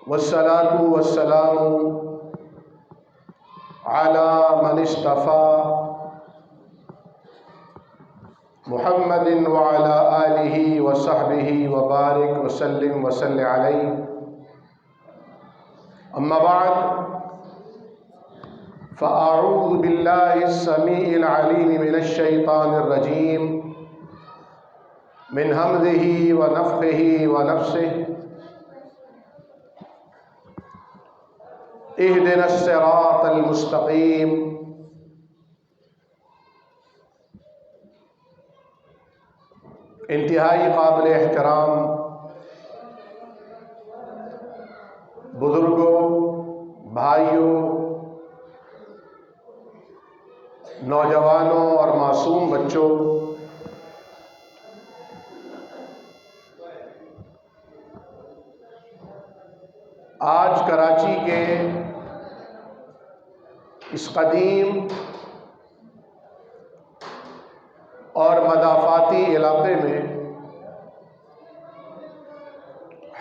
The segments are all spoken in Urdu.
والصلاة والسلام على من اصطفى محمد وعلى آله وصحبه وبارك وسلم وصل عليه أما بعد فأعوذ بالله السميع العليم من الشيطان الرجيم من همزه ونفخه ونفسه اهدنا الصراط المستقيم انتہائی قابل احترام بزرگوں، بھائیوں، نوجوانوں اور معصوم بچوں، آج کراچی کے اس قدیم اور مضافاتی علاقے میں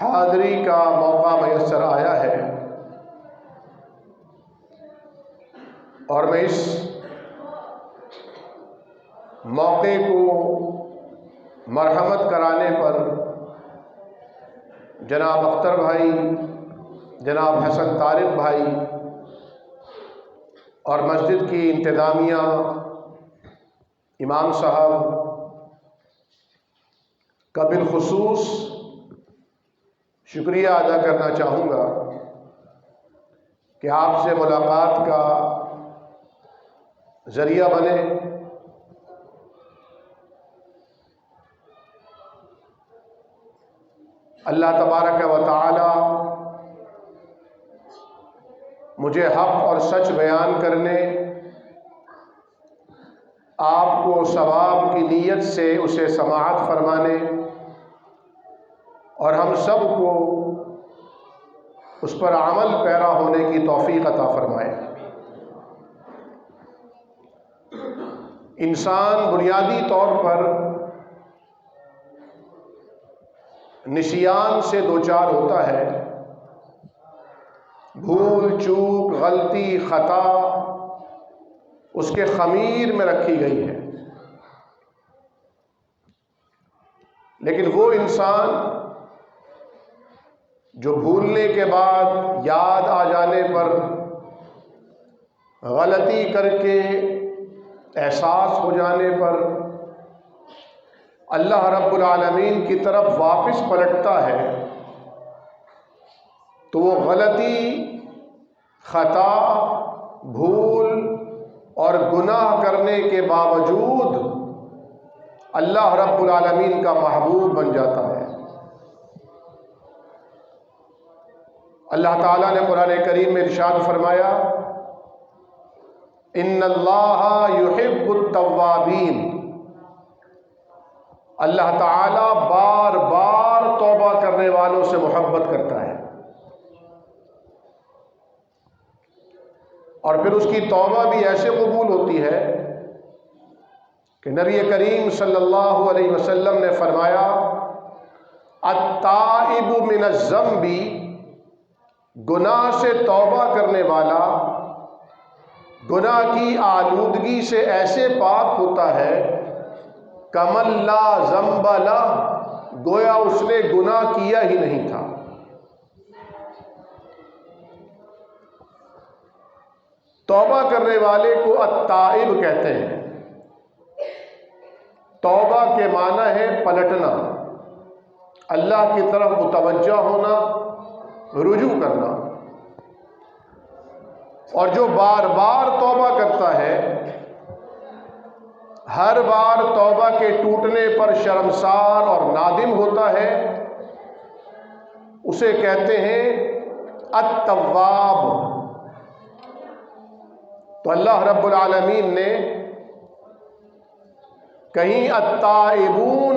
حاضری کا موقع میسر آیا ہے، اور میں اس موقع کو مرحمت کرانے پر جناب اختر بھائی، جناب حسن طارق بھائی اور مسجد کی انتظامیہ، امام صاحب کا بالخصوص شکریہ ادا کرنا چاہوں گا کہ آپ سے ملاقات کا ذریعہ بنے۔ اللہ تبارک و تعالی مجھے حق اور سچ بیان کرنے، آپ کو ثواب کی نیت سے اسے سماعت فرمانے اور ہم سب کو اس پر عمل پیرا ہونے کی توفیق عطا فرمائے۔ انسان بنیادی طور پر نسیان سے دوچار ہوتا ہے، بھول چوک، غلطی، خطا اس کے خمیر میں رکھی گئی ہے، لیکن وہ انسان جو بھولنے کے بعد، یاد آ جانے پر، غلطی کر کے احساس ہو جانے پر اللہ رب العالمین کی طرف واپس پلٹتا ہے، تو وہ غلطی، خطا، بھول اور گناہ کرنے کے باوجود اللہ رب العالمین کا محبوب بن جاتا ہے۔ اللہ تعالیٰ نے قرآن کریم میں ارشاد فرمایا، ان اللہ یحب التوابین، اللہ تعالیٰ بار بار توبہ کرنے والوں سے محبت کرتا ہے، اور پھر اس کی توبہ بھی ایسے قبول ہوتی ہے کہ نبی کریم صلی اللہ علیہ وسلم نے فرمایا، التائب من الذنب، گناہ سے توبہ کرنے والا گناہ کی آلودگی سے ایسے پاک ہوتا ہے کمن لا ذنب لہ، گویا اس نے گناہ کیا ہی نہیں تھا۔ توبہ کرنے والے کو التائب کہتے ہیں۔ توبہ کے معنی ہے پلٹنا، اللہ کی طرف متوجہ ہونا، رجوع کرنا، اور جو بار بار توبہ کرتا ہے، ہر بار توبہ کے ٹوٹنے پر شرمسار اور نادم ہوتا ہے، اسے کہتے ہیں التواب۔ تو اللہ رب العالمین نے کہیں التائبون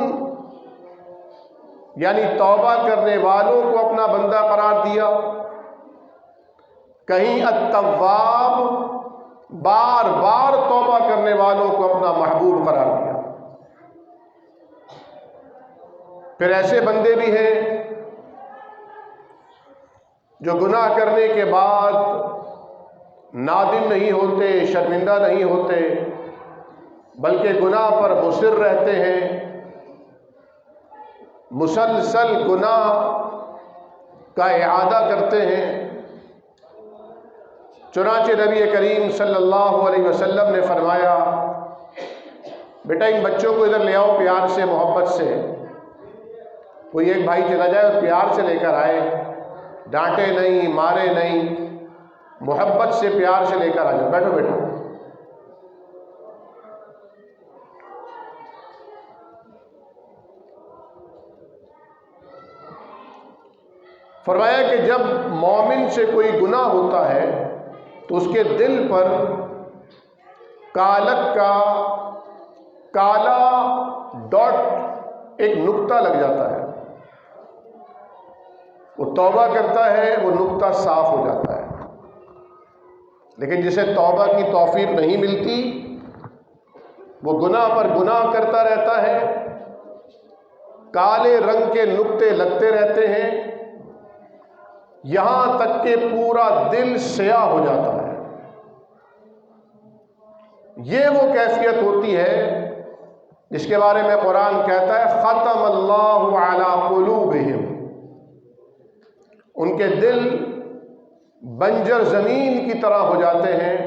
یعنی توبہ کرنے والوں کو اپنا بندہ قرار دیا، کہیں التواب بار بار توبہ کرنے والوں کو اپنا محبوب قرار دیا۔ پھر ایسے بندے بھی ہیں جو گناہ کرنے کے بعد نادم نہیں ہوتے، شرمندہ نہیں ہوتے، بلکہ گناہ پر مصر رہتے ہیں، مسلسل گناہ کا اعادہ کرتے ہیں۔ چنانچہ نبی کریم صلی اللہ علیہ وسلم نے فرمایا، بیٹا ان بچوں کو ادھر لے آؤ پیار سے، محبت سے۔ کوئی ایک بھائی چلا جائے اور پیار سے لے کر آئے، ڈانٹے نہیں، مارے نہیں، محبت سے پیار سے لے کر آ جاؤ، بیٹھو بیٹھو۔ فرمایا کہ جب مومن سے کوئی گناہ ہوتا ہے تو اس کے دل پر کالک کا کالا ڈاٹ، ایک نقطہ لگ جاتا ہے۔ وہ توبہ کرتا ہے، وہ نقطہ صاف ہو جاتا ہے۔ لیکن جسے توبہ کی توفیق نہیں ملتی، وہ گناہ پر گناہ کرتا رہتا ہے، کالے رنگ کے نقطے لگتے رہتے ہیں، یہاں تک کہ پورا دل سیاہ ہو جاتا ہے۔ یہ وہ کیفیت ہوتی ہے جس کے بارے میں قرآن کہتا ہے ختم اللہ علی قلوبہم، ان کے دل بنجر زمین کی طرح ہو جاتے ہیں۔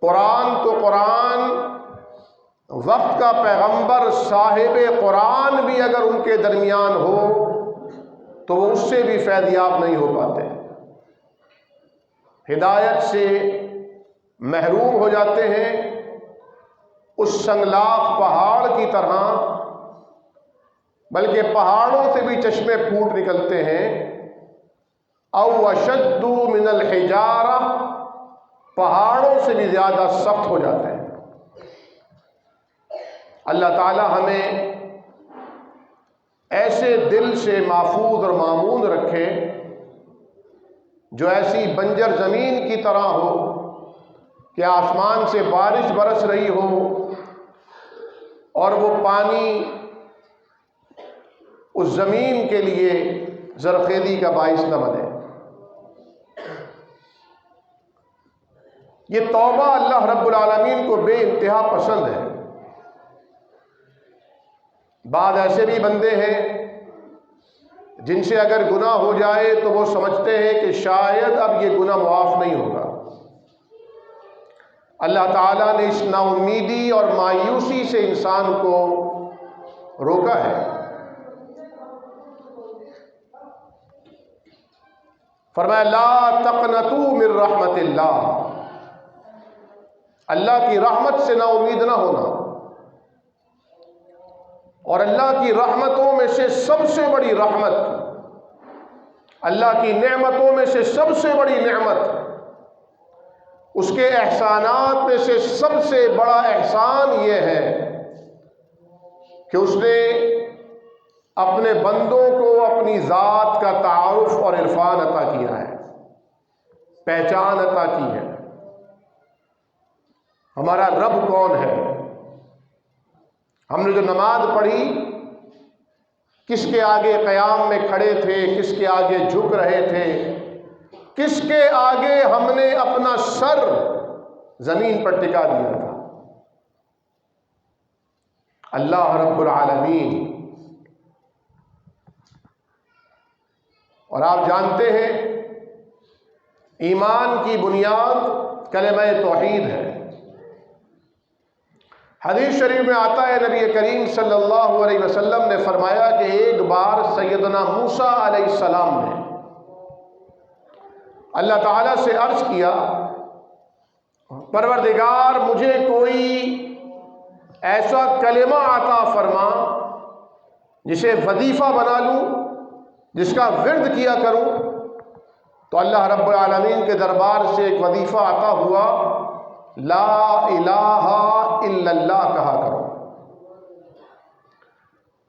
قرآن تو قرآن، وقت کا پیغمبر صاحب قرآن بھی اگر ان کے درمیان ہو تو وہ اس سے بھی فیض یاب نہیں ہو پاتے، ہدایت سے محروم ہو جاتے ہیں، اس سنگلاخ پہاڑ کی طرح، بلکہ پہاڑوں سے بھی چشمے پھوٹ نکلتے ہیں۔ او اشد من الحجارہ، پہاڑوں سے بھی زیادہ سخت ہو جاتے ہیں۔ اللہ تعالی ہمیں ایسے دل سے محفوظ اور مامون رکھے جو ایسی بنجر زمین کی طرح ہو کہ آسمان سے بارش برس رہی ہو اور وہ پانی اس زمین کے لیے زرخیزی کا باعث نہ بنے۔ یہ توبہ اللہ رب العالمین کو بے انتہا پسند ہے۔ بعض ایسے بھی بندے ہیں جن سے اگر گناہ ہو جائے تو وہ سمجھتے ہیں کہ شاید اب یہ گناہ معاف نہیں ہوگا۔ اللہ تعالیٰ نے اس نا امیدی اور مایوسی سے انسان کو روکا ہے۔ فرمایا لا تقنطوا من رحمت اللہ، اللہ کی رحمت سے نا امید نہ ہونا۔ اور اللہ کی رحمتوں میں سے سب سے بڑی رحمت، اللہ کی نعمتوں میں سے سب سے بڑی نعمت، اس کے احسانات میں سے سب سے بڑا احسان یہ ہے کہ اس نے اپنے بندوں کو اپنی ذات کا تعارف اور عرفان عطا کیا ہے، پہچان عطا کی ہے۔ ہمارا رب کون ہے؟ ہم نے جو نماز پڑھی، کس کے آگے قیام میں کھڑے تھے، کس کے آگے جھک رہے تھے، کس کے آگے ہم نے اپنا سر زمین پر ٹکا دیا تھا؟ اللہ رب العالمین۔ اور آپ جانتے ہیں ایمان کی بنیاد کلمہ توحید ہے۔ حدیث شریف میں آتا ہے نبی کریم صلی اللہ علیہ وسلم نے فرمایا کہ ایک بار سیدنا موسیٰ علیہ السلام نے اللہ تعالیٰ سے عرض کیا، پروردگار مجھے کوئی ایسا کلمہ عطا فرما جسے وظیفہ بنا لوں، جس کا ورد کیا کروں۔ تو اللہ رب العالمین کے دربار سے ایک وظیفہ عطا ہوا، لا الہ الا اللہ کہا کرو۔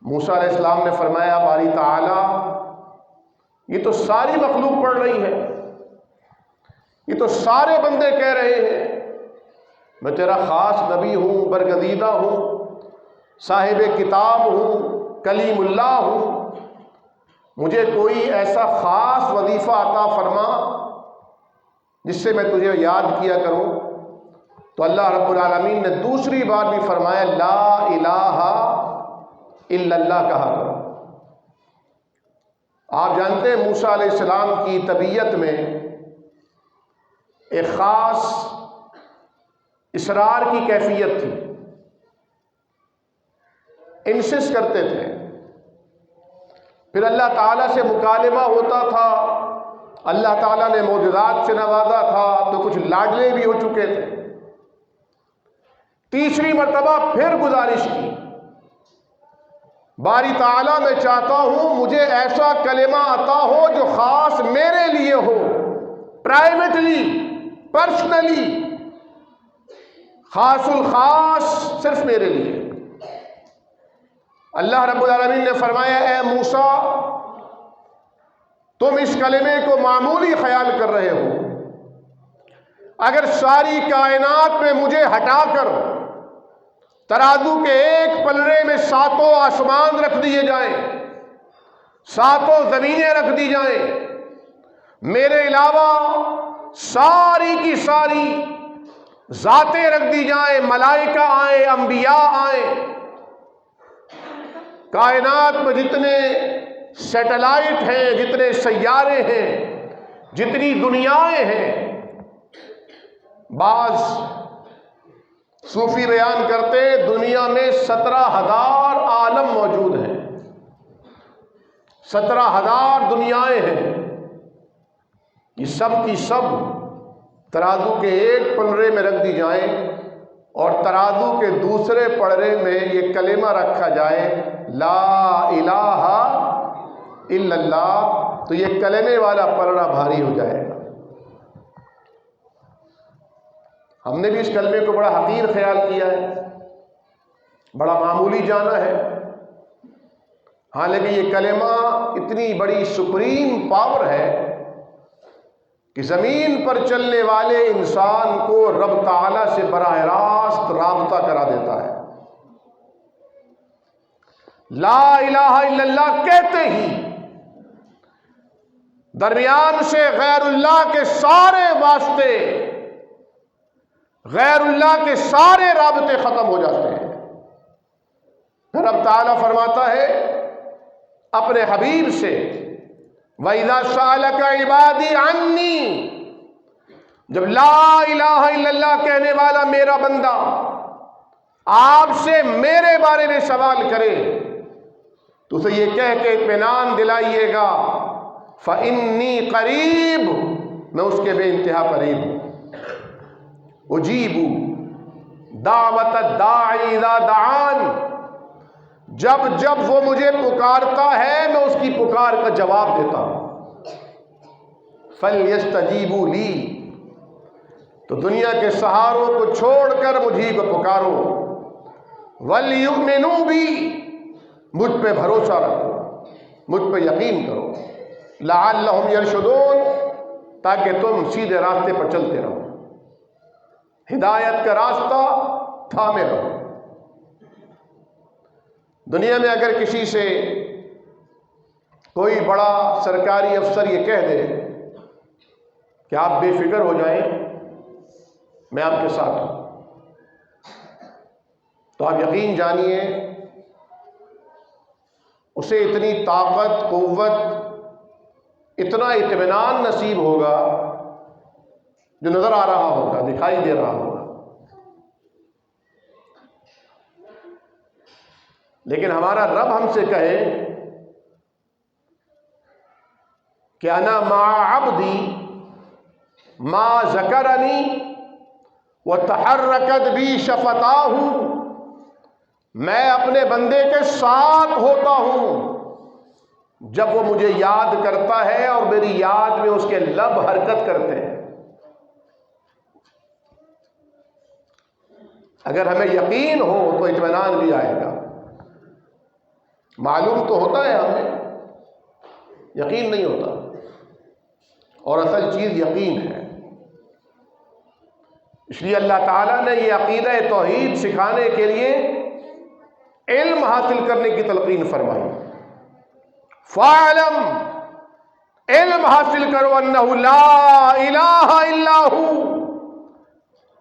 موسیٰ علیہ السلام نے فرمایا باری تعالی یہ تو ساری مخلوق پڑھ رہی ہے، یہ تو سارے بندے کہہ رہے ہیں، میں تیرا خاص نبی ہوں، برگزیدہ ہوں، صاحب کتاب ہوں، کلیم اللہ ہوں، مجھے کوئی ایسا خاص وظیفہ عطا فرما جس سے میں تجھے یاد کیا کروں. تو اللہ رب العالمین نے دوسری بار بھی فرمایا لا الہ الا اللہ کہا کرو. آپ جانتے ہیں موسیٰ علیہ السلام کی طبیعت میں ایک خاص اصرار کی کیفیت تھی. انسسٹ کرتے تھے. پھر اللہ تعالیٰ سے مکالمہ ہوتا تھا، اللہ تعالیٰ نے معجزات سے نوازا تھا تو کچھ لاڈلے بھی ہو چکے تھے. تیسری مرتبہ پھر گزارش کی، باری تعالیٰ میں چاہتا ہوں مجھے ایسا کلمہ عطا ہو جو خاص میرے لیے ہو، پرائیویٹلی، پرسنلی، خاص الخاص صرف میرے لیے. اللہ رب العالمین نے فرمایا اے موسیٰ تم اس کلمے کو معمولی خیال کر رہے ہو، اگر ساری کائنات میں مجھے ہٹا کر ترازو کے ایک پلڑے میں 7 آسمان رکھ دیے جائیں، 7 زمینیں رکھ دی جائیں، میرے علاوہ ساری کی ساری ذاتیں رکھ دی جائیں، ملائکہ آئیں، انبیاء آئیں، کائنات میں جتنے سیٹلائٹ ہیں، جتنے سیارے ہیں، جتنی دنیایں ہیں. بعض صوفی بیان کرتے ہیں دنیا میں 17,000 عالم موجود ہیں، 17,000 دنیایں ہیں. یہ سب کی سب ترازو کے ایک پلڑے میں رکھ دی جائیں اور ترازو کے دوسرے پلڑے میں یہ کلمہ رکھا جائے لا الہ الا اللہ، تو یہ کلمے والا پلڑا بھاری ہو جائے گا. ہم نے بھی اس کلمے کو بڑا حقیر خیال کیا ہے، بڑا معمولی جانا ہے. حالانکہ یہ کلمہ اتنی بڑی سپریم پاور ہے کہ زمین پر چلنے والے انسان کو رب تعالیٰ سے براہ راست رابطہ کرا دیتا ہے. لا الہ الا اللہ کہتے ہی درمیان سے غیر اللہ کے سارے واسطے، غیر اللہ کے سارے رابطے ختم ہو جاتے ہیں. رب تعالیٰ فرماتا ہے اپنے حبیب سے وَإِذَا سَأَلَكَ عِبَادِي عَنِّي، جب لا الہ الا اللہ کہنے والا میرا بندہ آپ سے میرے بارے میں سوال کرے تو اسے یہ کہہ کے اطمینان دلائیے گا فَإِنِّي قریب، میں اس کے بے انتہا قریب ہوں. اجیب دعوت الداعی اذا دعان، جب جب وہ مجھے پکارتا ہے میں اس کی پکار کا جواب دیتا ہوں. فَلْيَسْتَجِيبُوا لِي، تو دنیا کے سہاروں کو چھوڑ کر مجھے کو پکارو. وَلْيُؤْمِنُوا بِي، مجھ پہ بھروسہ رکھو، مجھ پہ یقین کرو. لَعَلَّهُمْ يَرْشُدُونَ، تاکہ تم سیدھے راستے پر چلتے رہو، ہدایت کا راستہ تھامے رہو. دنیا میں اگر کسی سے کوئی بڑا سرکاری افسر یہ کہہ دے کہ آپ بے فکر ہو جائیں میں آپ کے ساتھ ہوں، تو آپ یقین جانیے اسے اتنی طاقت، قوت، اتنا اطمینان نصیب ہوگا جو نظر آ رہا ہوگا، دکھائی دے رہا ہوگا. لیکن ہمارا رب ہم سے کہے کہ انا مع عبدی ما ذکرنی وتحرکت بی شفتاہ، میں اپنے بندے کے ساتھ ہوتا ہوں جب وہ مجھے یاد کرتا ہے اور میری یاد میں اس کے لب حرکت کرتے ہیں. اگر ہمیں یقین ہو تو اطمینان بھی آئے گا. معلوم تو ہوتا ہے ہمیں، یقین نہیں ہوتا، اور اصل چیز یقین ہے. اس لیے اللہ تعالیٰ نے یہ عقیدہ توحید سکھانے کے لیے علم حاصل کرنے کی تلقین فرمائی. فَاعْلَمْ، علم حاصل کرو، انہ لا الہ الا ہو،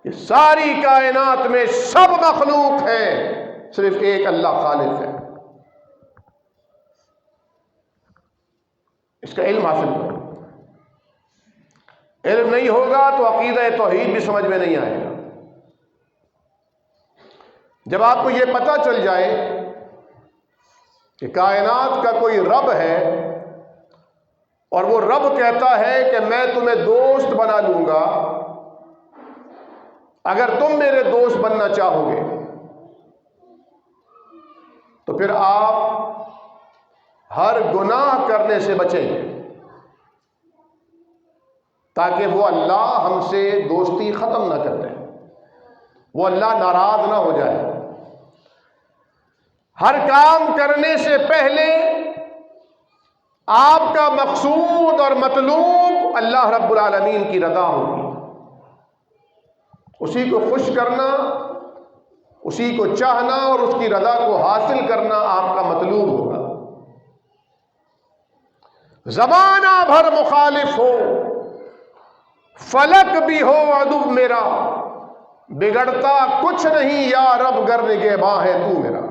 کہ ساری کائنات میں سب مخلوق ہے، صرف ایک اللہ خالق ہے۔ اس کا علم حاصل کرو۔ علم نہیں ہوگا تو عقیدہ توحید بھی سمجھ میں نہیں آئے گا۔ جب آپ کو یہ پتہ چل جائے کہ کائنات کا کوئی رب ہے اور وہ رب کہتا ہے کہ میں تمہیں دوست بنا لوں گا اگر تم میرے دوست بننا چاہو گے، تو پھر آپ ہر گناہ کرنے سے بچیں گے، تاکہ وہ اللہ ہم سے دوستی ختم نہ کر دے، وہ اللہ ناراض نہ ہو جائے۔ ہر کام کرنے سے پہلے آپ کا مقصود اور مطلوب اللہ رب العالمین کی رضا ہوگی، اسی کو خوش کرنا، اسی کو چاہنا اور اس کی رضا کو حاصل کرنا آپ کا مطلوب ہوگا۔ زمانہ بھر مخالف ہو، فلک بھی ہو عدو میرا، بگڑتا کچھ نہیں یا رب گر نگہباں ہے تو میرا۔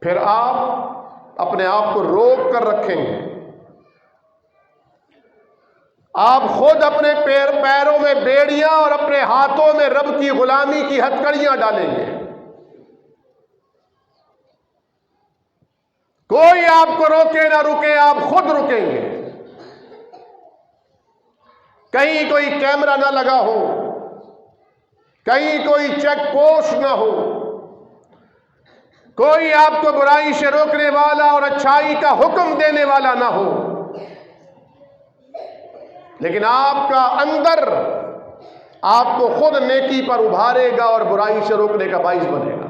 پھر آپ اپنے آپ کو روک کر رکھیں گے، آپ خود اپنے پیروں میں بیڑیاں اور اپنے ہاتھوں میں رب کی غلامی کی ہتھکڑیاں ڈالیں گے۔ کوئی آپ کو روکے نہ رکے، آپ خود رکیں گے۔ کہیں کوئی کیمرہ نہ لگا ہو، کہیں کوئی چیک پوسٹ نہ ہو، کوئی آپ کو برائی سے روکنے والا اور اچھائی کا حکم دینے والا نہ ہو، لیکن آپ کا اندر آپ کو خود نیکی پر ابھارے گا اور برائی سے روکنے کا باعث بنے گا۔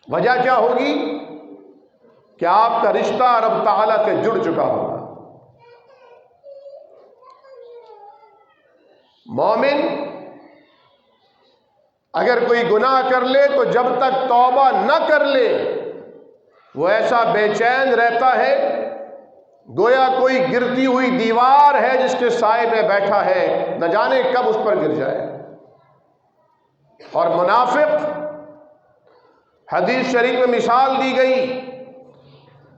وجہ کیا ہوگی؟ کہ آپ کا رشتہ رب تعالیٰ سے جڑ چکا ہوگا۔ مومن اگر کوئی گناہ کر لے تو جب تک توبہ نہ کر لے وہ ایسا بے چین رہتا ہے گویا کوئی گرتی ہوئی دیوار ہے جس کے سائے میں بیٹھا ہے، نہ جانے کب اس پر گر جائے۔ اور منافق، حدیث شریف میں مثال دی گئی،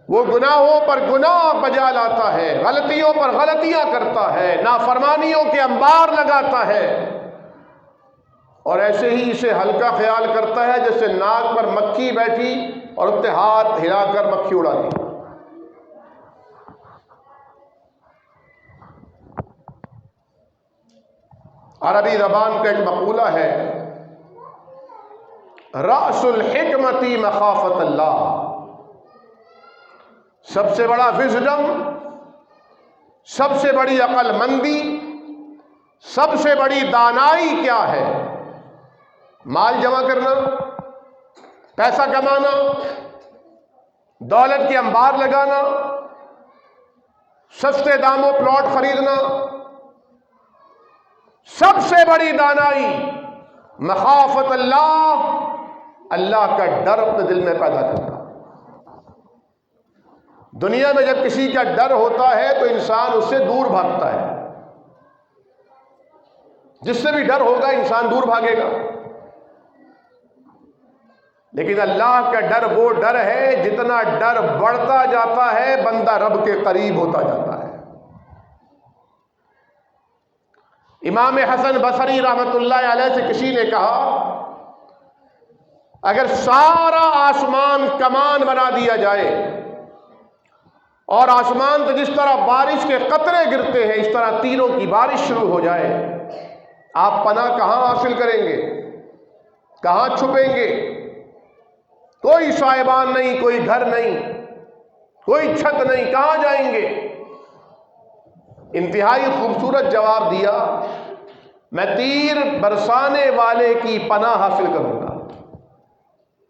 وہ گناہوں پر گناہ بجا لاتا ہے، غلطیوں پر غلطیاں کرتا ہے، نافرمانیوں کے انبار لگاتا ہے، اور ایسے ہی اسے ہلکا خیال کرتا ہے جیسے ناک پر مکھی بیٹھی اور اس نے ہاتھ ہلا کر مکھی اڑا دی۔ عربی زبان کا ایک مقولہ ہے، رأس الحکمت مخافت اللہ، سب سے بڑا وزڈم، سب سے بڑی عقل مندی، سب سے بڑی دانائی کیا ہے؟ مال جمع کرنا، پیسہ کمانا، دولت کے انبار لگانا، سستے داموں پلاٹ خریدنا۔ سب سے بڑی دانائی مخافت اللہ، اللہ کا ڈر اپنے دل میں پیدا کرنا۔ دنیا میں جب کسی کا ڈر ہوتا ہے تو انسان اس سے دور بھاگتا ہے، جس سے بھی ڈر ہوگا انسان دور بھاگے گا۔ لیکن اللہ کا ڈر وہ ڈر ہے، جتنا ڈر بڑھتا جاتا ہے بندہ رب کے قریب ہوتا جاتا ہے۔ امام حسن بصری رحمت اللہ علیہ سے کسی نے کہا، اگر سارا آسمان کمان بنا دیا جائے اور آسمان سے جس طرح بارش کے قطرے گرتے ہیں اس طرح تینوں کی بارش شروع ہو جائے، آپ پناہ کہاں حاصل کریں گے؟ کہاں چھپیں گے؟ کوئی سائبان نہیں، کوئی گھر نہیں، کوئی چھت نہیں، کہاں جائیں گے؟ انتہائی خوبصورت جواب دیا، میں تیر برسانے والے کی پناہ حاصل کروں گا،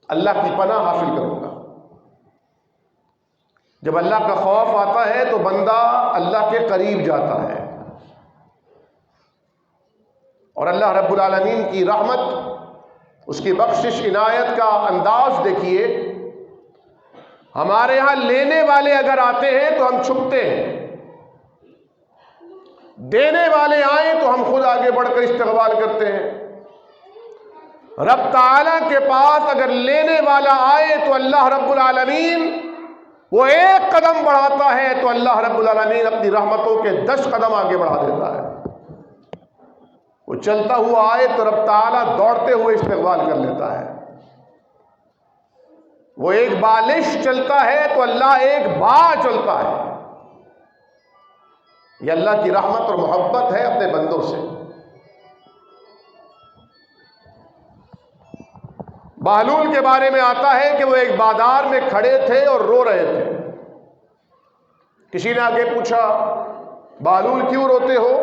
اللہ کی پناہ حاصل کروں گا۔ جب اللہ کا خوف آتا ہے تو بندہ اللہ کے قریب جاتا ہے، اور اللہ رب العالمین کی رحمت، اس کی بخشش عنایت کا انداز دیکھیے۔ ہمارے ہاں لینے والے اگر آتے ہیں تو ہم چھپتے ہیں، دینے والے آئیں تو ہم خود آگے بڑھ کر استقبال کرتے ہیں۔ رب تعالیٰ کے پاس اگر لینے والا آئے تو اللہ رب العالمین وہ ایک قدم بڑھاتا ہے تو اللہ رب العالمین اپنی رحمتوں کے 10 قدم آگے بڑھا دیتا ہے۔ وہ چلتا ہوا آئے تو رب تعالیٰ دوڑتے ہوئے استقبال کر لیتا ہے۔ وہ ایک بالش چلتا ہے تو اللہ ایک با چلتا ہے۔ یہ اللہ کی رحمت اور محبت ہے اپنے بندوں سے۔ بہلول کے بارے میں آتا ہے کہ وہ ایک بازار میں کھڑے تھے اور رو رہے تھے۔ کسی نے آگے پوچھا بہلول کیوں روتے ہو؟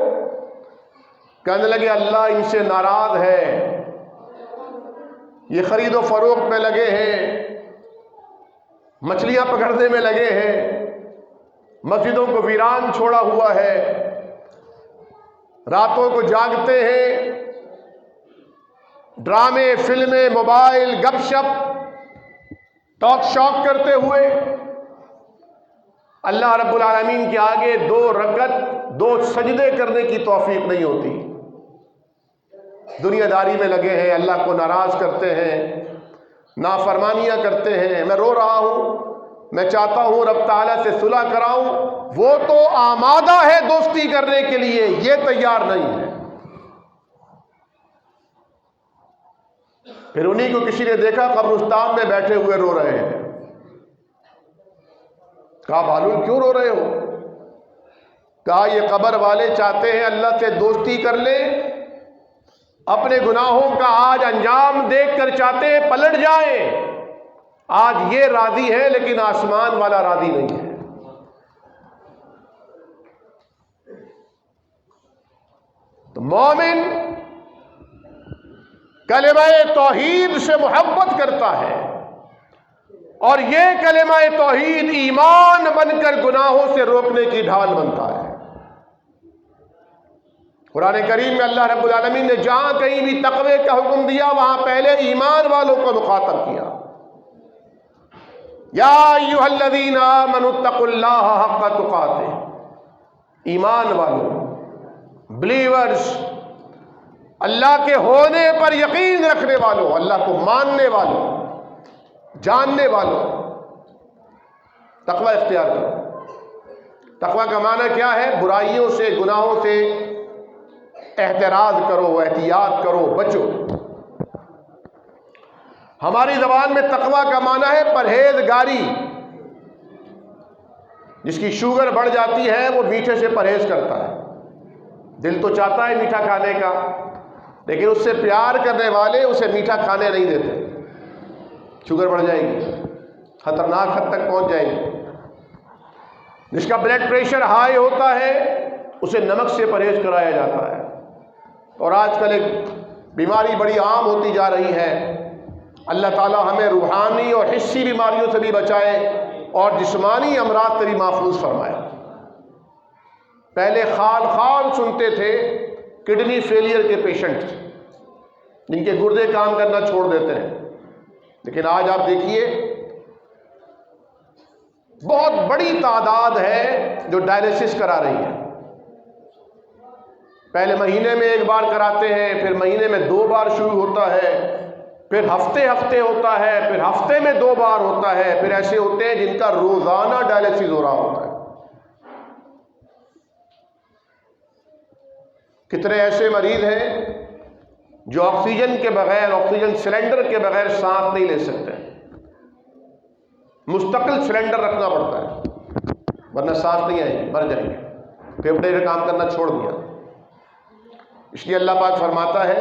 کہنے لگے اللہ ان سے ناراض ہے، یہ خرید و فروخت میں لگے ہیں، مچھلیاں پکڑنے میں لگے ہیں، مسجدوں کو ویران چھوڑا ہوا ہے، راتوں کو جاگتے ہیں، ڈرامے، فلمیں، موبائل، گپ شپ، ٹاک شاک کرتے ہوئے اللہ رب العالمین کے آگے 2 رکعت 2 سجدے کرنے کی توفیق نہیں ہوتی۔ دنیا داری میں لگے ہیں، اللہ کو ناراض کرتے ہیں، نافرمانیاں کرتے ہیں۔ میں رو رہا ہوں، میں چاہتا ہوں رب تعالیٰ سے صلح کراؤں، وہ تو آمادہ ہے دوستی کرنے کے لیے، یہ تیار نہیں ہے۔ پھر انہی کو کسی نے دیکھا قبرستان میں بیٹھے ہوئے رو رہے ہیں۔ کہا بہلول کیوں رو رہے ہو؟ کہا یہ قبر والے چاہتے ہیں اللہ سے دوستی کر لیں، اپنے گناہوں کا آج انجام دیکھ کر چاہتے ہیں پلٹ جائیں۔ آج یہ راضی ہے لیکن آسمان والا راضی نہیں ہے۔ تو مومن کلمہ توحید سے محبت کرتا ہے، اور یہ کلمہ توحید ایمان بن کر گناہوں سے روکنے کی ڈھال بنتا ہے۔ قرآن کریم میں اللہ رب العالمین نے جہاں کہیں بھی تقوی کا حکم دیا وہاں پہلے ایمان والوں کو مخاطب کیا۔ یا ایھا الذین آمنوا اتقوا اللہ حق تقاتہ، ایمان والوں، بلیورز، اللہ کے ہونے پر یقین رکھنے والوں، اللہ کو ماننے والوں، جاننے والوں، تقوی اختیار کرو۔ تقوی کا معنی کیا ہے؟ برائیوں سے، گناہوں سے احتراز کرو، احتیاط کرو، بچو۔ ہماری زبان میں تقوی کا معنی ہے پرہیزگاری۔ جس کی شوگر بڑھ جاتی ہے وہ میٹھے سے پرہیز کرتا ہے۔ دل تو چاہتا ہے میٹھا کھانے کا، لیکن اس سے پیار کرنے والے اسے میٹھا کھانے نہیں دیتے۔ شوگر بڑھ جائے گی، خطرناک حد تک پہنچ جائے گی۔ جس کا بلڈ پریشر ہائی ہوتا ہے اسے نمک سے پرہیز کرایا جاتا ہے۔ اور آج کل ایک بیماری بڑی عام ہوتی جا رہی ہے۔ اللہ تعالی ہمیں روحانی اور حسی بیماریوں سے بھی بچائے اور جسمانی امراض سے بھی محفوظ فرمائے۔ پہلے خال خال سنتے تھے کڈنی فیلئر کے پیشنٹ جن کے گردے کام کرنا چھوڑ دیتے ہیں، لیکن آج آپ دیکھیے بہت بڑی تعداد ہے جو ڈائلیسس کرا رہی ہے۔ پہلے مہینے میں 1 بار کراتے ہیں، پھر مہینے میں 2 بار شروع ہوتا ہے، پھر ہفتے ہفتے ہوتا ہے، پھر ہفتے میں 2 بار ہوتا ہے، پھر ایسے ہوتے ہیں جن کا روزانہ ڈائلیسس ہو رہا ہوتا ہے۔ کتنے ایسے مریض ہیں جو آکسیجن کے بغیر، آکسیجن سلنڈر کے بغیر سانس نہیں لے سکتے، مستقل سلنڈر رکھنا پڑتا ہے ورنہ سانس نہیں آئے گی، مر جائیں گے، پھیپھڑے نے کام کرنا چھوڑ دیا۔ اس لیے اللہ پاک فرماتا ہے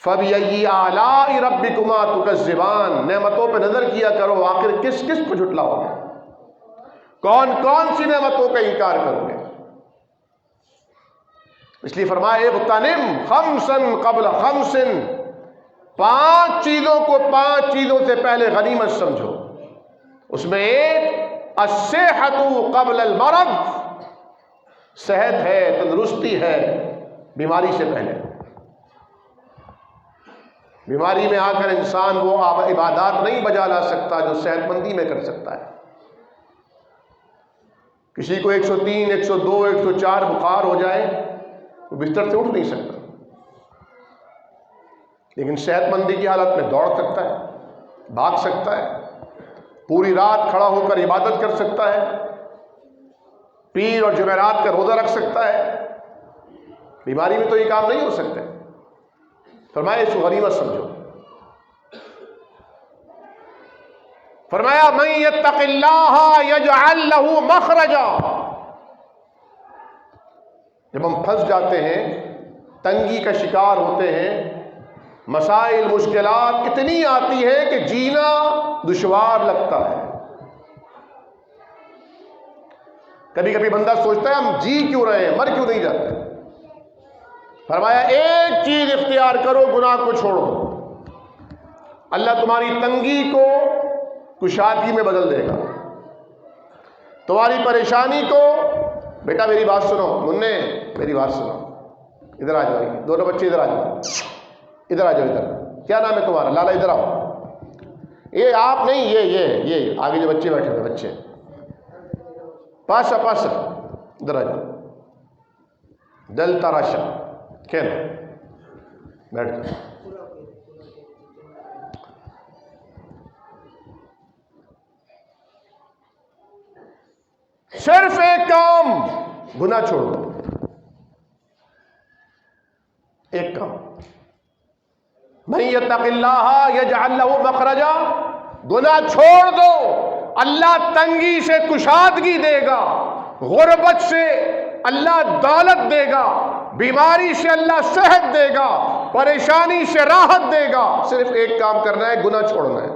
فَبِأَيِّ آلَاءِ رَبِّكُمَا تُكَذِّبَانِ، نعمتوں پہ نظر کیا کرو، آخر کس کس کو جھٹلاؤ گے، کون کون سی نعمتوں کا انکار کرو گے۔ اس لیے فرمایا اغتنم خمسا قبل خمس، 5 چیزوں کو 5 چیزوں سے پہلے غنیمت سمجھو۔ اس میں ایک الصحۃ قبل المرض، صحت ہے، تندرستی ہے بیماری سے پہلے۔ بیماری میں آ کر انسان وہ عبادات نہیں بجا لا سکتا جو صحت مندی میں کر سکتا ہے۔ کسی کو 103 102 104 بخار ہو جائے وہ بستر سے اٹھ نہیں سکتا، لیکن صحت مندی کی حالت میں دوڑ سکتا ہے، بھاگ سکتا ہے، پوری رات کھڑا ہو کر عبادت کر سکتا ہے، پیر اور جمعرات کا روزہ رکھ سکتا ہے۔ بیماری میں تو یہ کام نہیں ہو سکتے۔ فرمایا اس کو غنیمت سمجھو۔ فرمایا من یتق اللہ یجعل لہ مخرجا۔ جب ہم پھنس جاتے ہیں، تنگی کا شکار ہوتے ہیں، مسائل مشکلات اتنی آتی ہیں کہ جینا دشوار لگتا ہے۔ کبھی کبھی بندہ سوچتا ہے ہم جی کیوں رہے ہیں، مر کیوں نہیں جاتے؟ فرمایا ایک چیز اختیار کرو، گناہ کو چھوڑو، اللہ تمہاری تنگی کو کشادگی میں بدل دے گا، تمہاری پریشانی کو۔ بیٹا میری بات سنو، مننے میری بات سنو، ادھر آ جاؤ، دونوں بچے ادھر آ جاؤ، ادھر آ جاؤ، ادھر۔ کیا نام ہے تمہارا؟ لالا ادھر آؤ۔ یہ آپ نہیں، یہ آگے جو بچے بیٹھے ہوئے بچے، پاسا ادھر آ جاؤ، دل تراشا کھیل، بیٹھ جاؤ۔ صرف ایک کام، گناہ چھوڑ دو، ایک کام۔ من یتق اللہ یجعل لہ مخرجا، گناہ چھوڑ دو، اللہ تنگی سے کشادگی دے گا، غربت سے اللہ دولت دے گا، بیماری سے اللہ صحت دے گا، پریشانی سے راحت دے گا۔ صرف ایک کام کرنا ہے، گناہ چھوڑنا ہے۔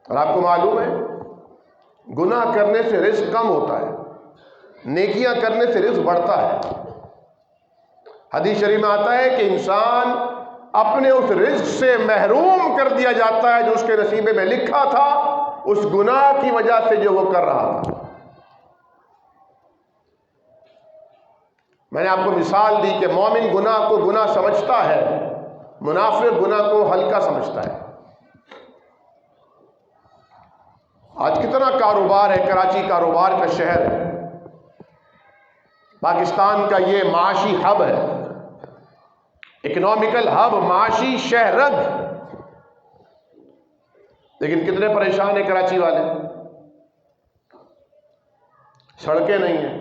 اور آپ کو معلوم ہے گناہ کرنے سے رزق کم ہوتا ہے، نیکیاں کرنے سے رزق بڑھتا ہے۔ حدیث شریف میں آتا ہے کہ انسان اپنے اس رزق سے محروم کر دیا جاتا ہے جو اس کے نصیبے میں لکھا تھا، اس گناہ کی وجہ سے جو وہ کر رہا تھا۔ میں نے آپ کو مثال دی کہ مومن گناہ کو گناہ سمجھتا ہے، منافق گناہ کو ہلکا سمجھتا ہے۔ آج کتنا کاروبار ہے، کراچی کاروبار کا شہر ہے، پاکستان کا یہ معاشی ہب ہے، اکنامیکل ہب، معاشی شہرگ، لیکن کتنے پریشان ہیں کراچی والے؟ سڑکیں نہیں ہیں،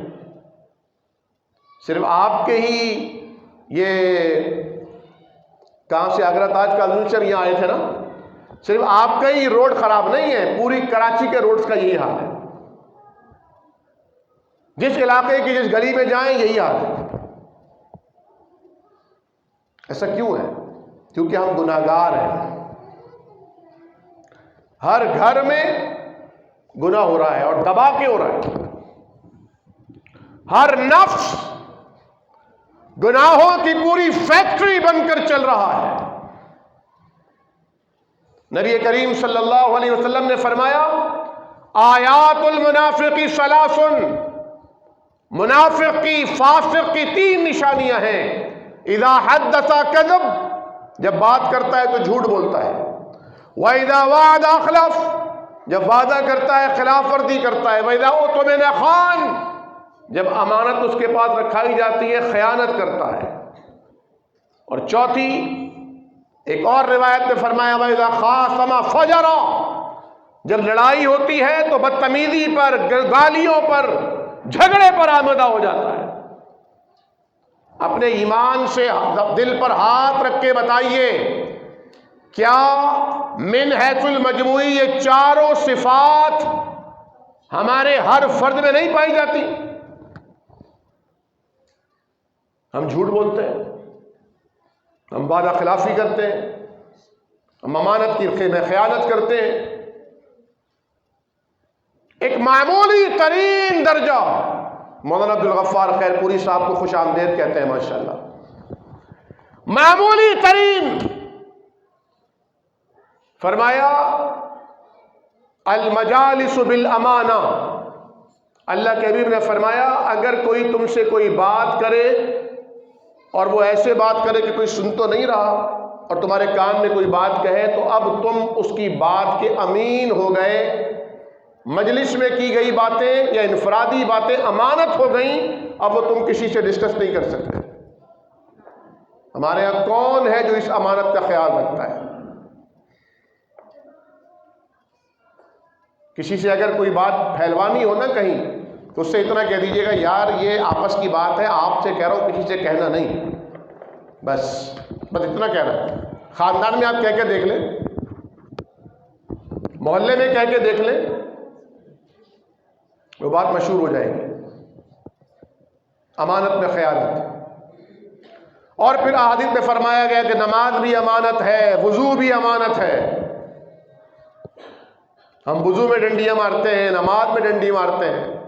صرف آپ کے ہی یہ کہاں سے آگرہ تاج کا الچر یہاں آئے تھے نا، صرف آپ کا ہی روڈ خراب نہیں ہے، پوری کراچی کے روڈز کا یہی حال ہے۔ جس علاقے کی جس گلی میں جائیں یہی حال ہے۔ ایسا کیوں ہے؟ کیونکہ ہم گناہگار ہیں، ہر گھر میں گناہ ہو رہا ہے اور دبا کے ہو رہا ہے، ہر نفس گناہوں کی پوری فیکٹری بن کر چل رہا ہے۔ نبی کریم صلی اللہ علیہ وسلم نے فرمایا آیات المنافق ثلاث، منافق کی، فاسق کی 3 نشانیاں ہیں۔ اذا حدث کذب، جب بات کرتا ہے تو جھوٹ بولتا ہے، واذا وعد اخلف، جب وعدہ کرتا ہے خلاف ورزی کرتا ہے، واذا اؤتمن خان، جب امانت اس کے پاس رکھائی جاتی ہے خیانت کرتا ہے، اور چوتھی ایک اور روایت میں فرمایا وَإِذَا خَاصَمَ فَجَرَ، جب لڑائی ہوتی ہے تو بدتمیزی پر، گالیوں پر، جھگڑے پر آمادہ ہو جاتا ہے۔ اپنے ایمان سے دل پر ہاتھ رکھ کے بتائیے، کیا من حیث المجموعی یہ چاروں صفات ہمارے ہر فرد میں نہیں پائی جاتی؟ ہم جھوٹ بولتے ہیں، ہم وعدہ خلافی کرتے ہیں، ہم امانت کی میں خیانت کرتے ہیں۔ ایک معمولی ترین درجہ، مولانا عبدالغفار خیر پوری صاحب کو خوش آمدید کہتے ہیں ماشاءاللہ، معمولی ترین، فرمایا المجالس بالامانہ، اللہ کے حبیب نے فرمایا اگر کوئی تم سے کوئی بات کرے اور وہ ایسے بات کرے کہ کوئی سن تو نہیں رہا اور تمہارے کان میں کوئی بات کہے تو اب تم اس کی بات کے امین ہو گئے، مجلس میں کی گئی باتیں یا انفرادی باتیں امانت ہو گئیں، اب وہ تم کسی سے ڈسکس نہیں کر سکتے۔ ہمارے یہاں کون ہے جو اس امانت کا خیال رکھتا ہے؟ کسی سے اگر کوئی بات پھیلوانی ہو نا کہیں تو اس سے اتنا کہہ دیجیے گا یار یہ آپس کی بات ہے، آپ سے کہہ رہا ہوں، کسی سے کہنا نہیں، بس اتنا کہنا ہے۔ خاندان میں آپ کہہ کے دیکھ لیں، محلے میں کہہ کے دیکھ لیں، وہ بات مشہور ہو جائے گی۔ امانت میں خیانت۔ اور پھر احادیث میں فرمایا گیا کہ نماز بھی امانت ہے، وضو بھی امانت ہے۔ ہم وضو میں ڈنڈیاں مارتے ہیں، نماز میں ڈنڈی مارتے ہیں۔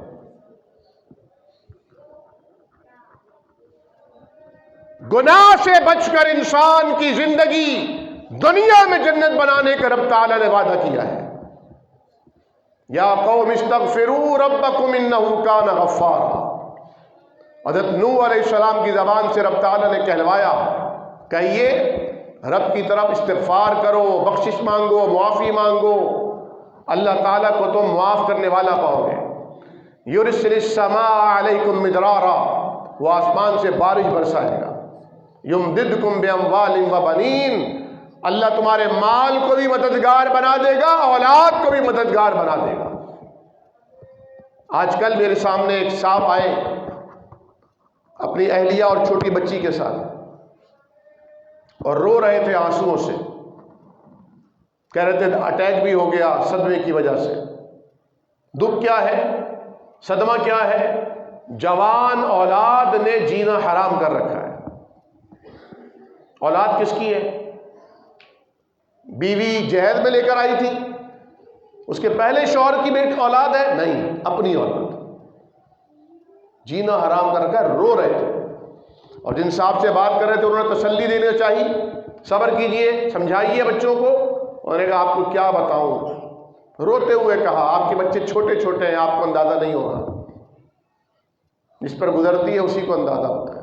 گناہ سے بچ کر انسان کی زندگی دنیا میں جنت بنانے کا رب تعالیٰ نے وعدہ کیا ہے۔ یا قوم استغفروا ربکم انہ کان غفارا۔ حضرت نوح علیہ السلام کی زبان سے رب تعالیٰ نے کہلوایا، کہیے رب کی طرف استغفار کرو، بخشش مانگو، معافی مانگو، اللہ تعالیٰ کو تم معاف کرنے والا پاؤ گے۔ یرسل السماء علیکم مدرارا، وہ آسمان سے بارش برسائے گا۔ یمددکم باموال وبنین، اللہ تمہارے مال کو بھی مددگار بنا دے گا، اولاد کو بھی مددگار بنا دے گا۔ آج کل میرے سامنے ایک صاحب آئے اپنی اہلیہ اور چھوٹی بچی کے ساتھ اور رو رہے تھے آنسوؤں سے، کہہ رہے تھے اٹیک بھی ہو گیا صدمے کی وجہ سے۔ دکھ کیا ہے، صدمہ کیا ہے؟ جوان اولاد نے جینا حرام کر رکھا ہے۔ اولاد کس کی ہے؟ بیوی جہیز میں لے کر آئی تھی، اس کے پہلے شوہر کی بیٹی اولاد ہے؟ نہیں، اپنی اولاد جینا حرام کر رکھا ہے۔ رو رہے تھے اور جن صاحب سے بات کر رہے تھے انہوں نے تسلی دینا چاہیے، صبر کیجئے، سمجھائیے بچوں کو۔ انہوں نے کہا آپ کو کیا بتاؤں، روتے ہوئے کہا آپ کے بچے چھوٹے چھوٹے ہیں، آپ کو اندازہ نہیں ہوگا، جس پر گزرتی ہے اسی کو اندازہ ہوتا ہے۔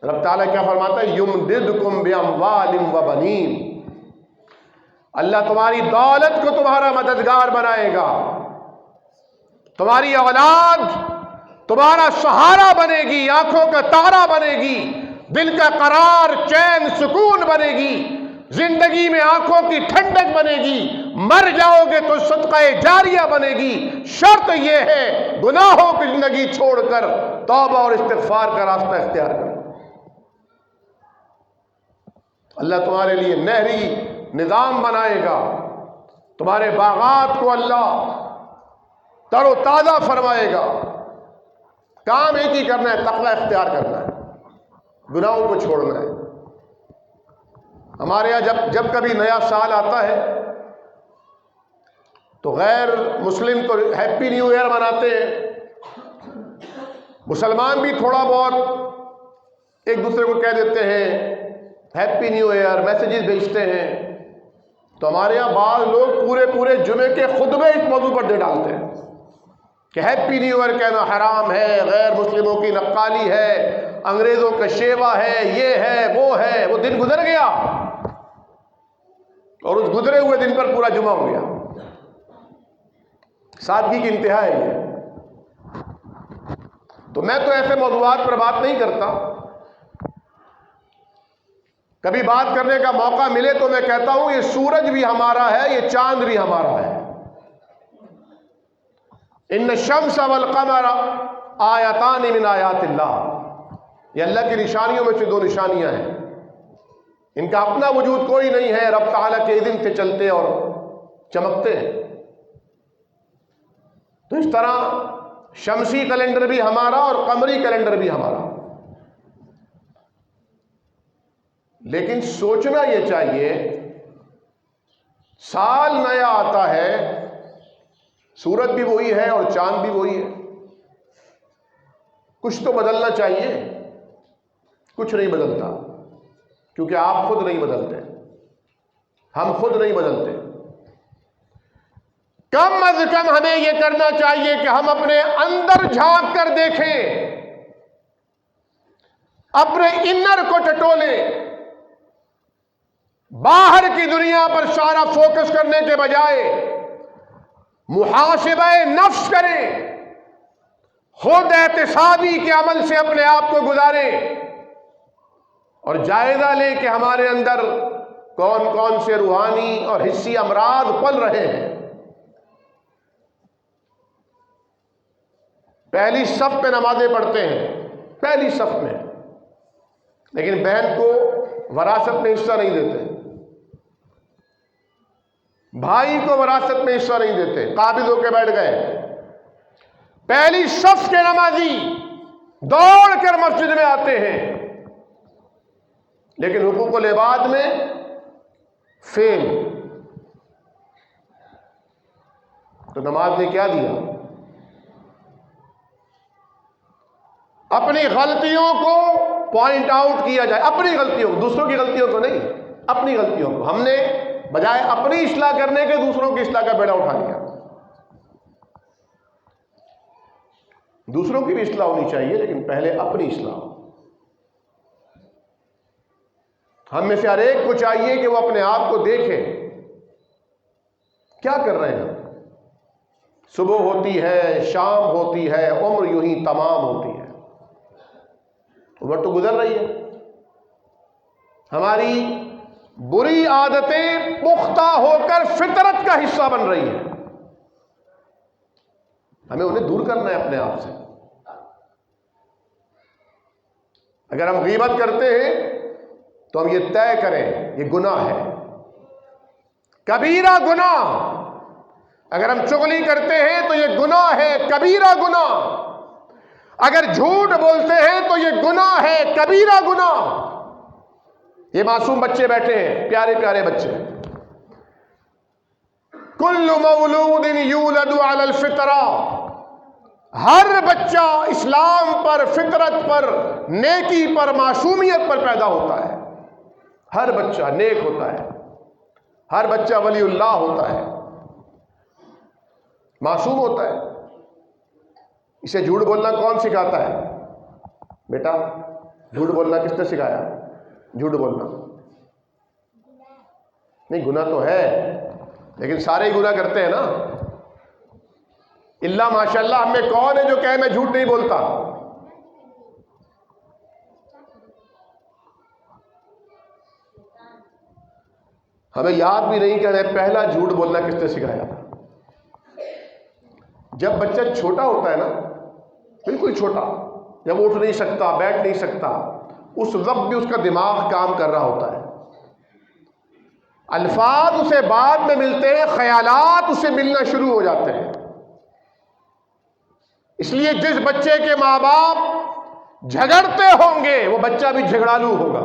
رب تعالیٰ کیا فرماتا ہے؟ یمددکم باموال وبنین، اللہ تمہاری دولت کو تمہارا مددگار بنائے گا، تمہاری اولاد تمہارا سہارا بنے گی، آنکھوں کا تارا بنے گی، دل کا قرار، چین، سکون بنے گی، زندگی میں آنکھوں کی ٹھنڈک بنے گی، مر جاؤ گے تو صدقہ جاریہ بنے گی۔ شرط یہ ہے گناہوں کی زندگی چھوڑ کر توبہ اور استغفار کا راستہ اختیار کرو۔ اللہ تمہارے لیے نہری نظام بنائے گا، تمہارے باغات کو اللہ تر و تازہ فرمائے گا۔ کام ایک ہی کرنا ہے، تقوی اختیار کرنا ہے، گناہوں کو چھوڑنا ہے۔ ہمارے یہاں جب کبھی نیا سال آتا ہے تو غیر مسلم تو ہیپی نیو ایئر مناتے ہیں، مسلمان بھی تھوڑا بہت ایک دوسرے کو کہہ دیتے ہیں ہیپی نیو ایئر، میسیجز بھیجتے ہیں۔ تو ہمارے یہاں بعض لوگ پورے جمعے کے خطبے اس موضوع پر دے ڈالتے ہیں کہ ہیپی نیو ایئر کہنا حرام ہے، غیر مسلموں کی نقالی ہے، انگریزوں کا شیوا ہے، یہ ہے وہ ہے۔ وہ دن گزر گیا اور اس گزرے ہوئے دن پر پورا جمعہ ہو گیا۔ سادگی کی انتہا ہے یہ۔ تو میں تو ایسے موضوعات پر بات نہیں کرتا، کبھی بات کرنے کا موقع ملے تو میں کہتا ہوں یہ سورج بھی ہمارا ہے، یہ چاند بھی ہمارا ہے۔ ان الشمس والقمر آیتان من آیات اللہ، یہ اللہ کی نشانیوں میں سے دو نشانیاں ہیں، ان کا اپنا وجود کوئی نہیں ہے، رب تعالیٰ کے اذن سے چلتے اور چمکتے ہیں۔ تو اس طرح شمسی کیلنڈر بھی ہمارا اور قمری کیلنڈر بھی ہمارا، لیکن سوچنا یہ چاہیے سال نیا آتا ہے، سورج بھی وہی ہے اور چاند بھی وہی ہے، کچھ تو بدلنا چاہیے۔ کچھ نہیں بدلتا، کیونکہ آپ خود نہیں بدلتے، ہم خود نہیں بدلتے۔ کم از کم ہمیں یہ کرنا چاہیے کہ ہم اپنے اندر جھانک کر دیکھیں اپنے انر کو ٹٹولیں، باہر کی دنیا پر سارا فوکس کرنے کے بجائے محاسبہ نفس کریں، خود احتسابی کے عمل سے اپنے آپ کو گزاریں اور جائزہ لیں کہ ہمارے اندر کون کون سے روحانی اور حسی امراض پل رہے ہیں۔ پہلی صف پہ نمازیں پڑھتے ہیں، پہلی صف میں، لیکن بہن کو وراثت میں حصہ نہیں دیتے، بھائی کو وراثت میں حصہ نہیں دیتے، قابض ہو کے بیٹھ گئے۔ پہلی صف کے نمازی دوڑ کر مسجد میں آتے ہیں، لیکن حقوق العباد میں فیل۔ تو نماز نے کیا دیا؟ اپنی غلطیوں کو پوائنٹ آؤٹ کیا جائے، اپنی غلطیوں کو، دوسروں کی غلطیوں کو نہیں، اپنی غلطیوں کو۔ ہم نے بجائے اپنی اصلاح کرنے کے دوسروں کی اصلاح کا بیڑا اٹھا لیا۔ دوسروں کی بھی اصلاح ہونی چاہیے، لیکن پہلے اپنی اصلاح۔ ہم میں سے ہر ایک کو چاہیے کہ وہ اپنے آپ کو دیکھے، کیا کر رہے ہیں۔ صبح ہوتی ہے، شام ہوتی ہے، عمر یوں ہی تمام ہوتی ہے، عمر تو گزر رہی ہے۔ ہماری بری عادتیں پختہ ہو کر فطرت کا حصہ بن رہی ہیں، ہمیں انہیں دور کرنا ہے اپنے آپ سے۔ اگر ہم غیبت کرتے ہیں تو ہم یہ طے کریں یہ گناہ ہے، کبیرہ گناہ۔ اگر ہم چغلی کرتے ہیں تو یہ گناہ ہے، کبیرہ گناہ۔ اگر جھوٹ بولتے ہیں تو یہ گناہ ہے، کبیرہ گناہ۔ یہ معصوم بچے بیٹھے ہیں، پیارے پیارے بچے۔ کل مولود یولد علی الفطرہ، ہر بچہ اسلام پر، فطرت پر، نیکی پر، معصومیت پر پیدا ہوتا ہے۔ ہر بچہ نیک ہوتا ہے، ہر بچہ ولی اللہ ہوتا ہے، معصوم ہوتا ہے۔ اسے جھوٹ بولنا کون سکھاتا ہے؟ بیٹا جھوٹ بولنا کس نے سکھایا؟ جھوٹ بولنا نہیں، گناہ تو ہے، لیکن سارے ہی گناہ کرتے ہیں نا۔ اللہ ماشاءاللہ ہم میں کون ہے جو کہے میں جھوٹ نہیں بولتا؟ ہمیں یاد بھی نہیں کہ ہمیں پہلا جھوٹ بولنا کس نے سکھایا تھا۔ جب بچہ چھوٹا ہوتا ہے نا، بالکل چھوٹا، جب اٹھ نہیں سکتا، بیٹھ نہیں سکتا، اس وقت بھی اس کا دماغ کام کر رہا ہوتا ہے۔ الفاظ اسے بعد میں ملتے ہیں، خیالات اسے ملنا شروع ہو جاتے ہیں۔ اس لیے جس بچے کے ماں باپ جھگڑتے ہوں گے وہ بچہ بھی جھگڑالو ہوگا۔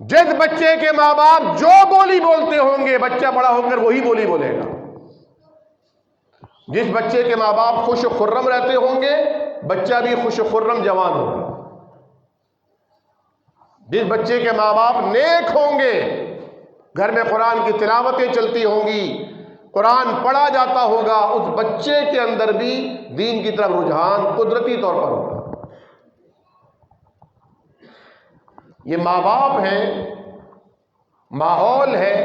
جس بچے کے ماں باپ جو بولی بولتے ہوں گے بچہ بڑا ہو کر وہی بولی بولے گا۔ جس بچے کے ماں باپ خوش و خرم رہتے ہوں گے بچہ بھی خوش و خرم جوان ہوگا۔ جس بچے کے ماں باپ نیک ہوں گے، گھر میں قرآن کی تلاوتیں چلتی ہوں گی، قرآن پڑھا جاتا ہوگا، اس بچے کے اندر بھی دین کی طرف رجحان قدرتی طور پر ہوگا۔ یہ ماں باپ ہیں، ماحول ہے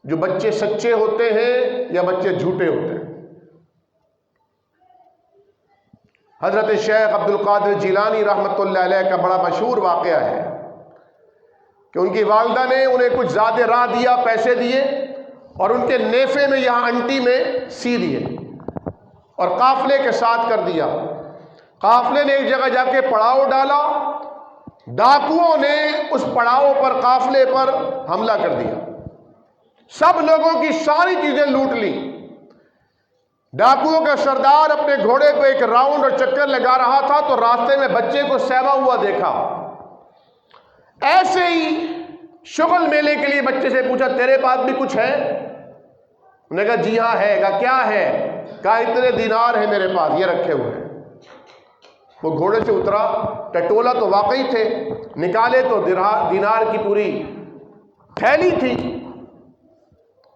جو بچے سچے ہوتے ہیں یا بچے جھوٹے ہوتے ہیں۔ حضرت شیخ عبد القادر جیلانی رحمۃ اللہ علیہ کا بڑا مشہور واقعہ ہے کہ ان کی والدہ نے انہیں کچھ زیادہ راہ دیا، پیسے دیے، اور ان کے نیفے میں یہاں انٹی میں سی دیے اور قافلے کے ساتھ کر دیا۔ قافلے نے ایک جگہ جا کے پڑاؤ ڈالا، ڈاکوؤں نے اس پڑاؤ پر، قافلے پر حملہ کر دیا، سب لوگوں کی ساری چیزیں لوٹ لی۔ ڈاکوؤں کا سردار اپنے گھوڑے کو ایک راؤنڈ اور چکر لگا رہا تھا تو راستے میں بچے کو سہما ہوا دیکھا۔ ایسے ہی شغل میلے کے لیے بچے سے پوچھا تیرے پاس بھی کچھ ہے؟ انہوں نے کہا جی ہاں ہے۔ کہا کیا ہے؟ کہا اتنے دینار ہیں میرے پاس، یہ رکھے ہوئے ہیں۔ وہ گھوڑے سے اترا، ٹٹولا تو واقعی تھے، نکالے تو دینار کی پوری تھیلی تھی۔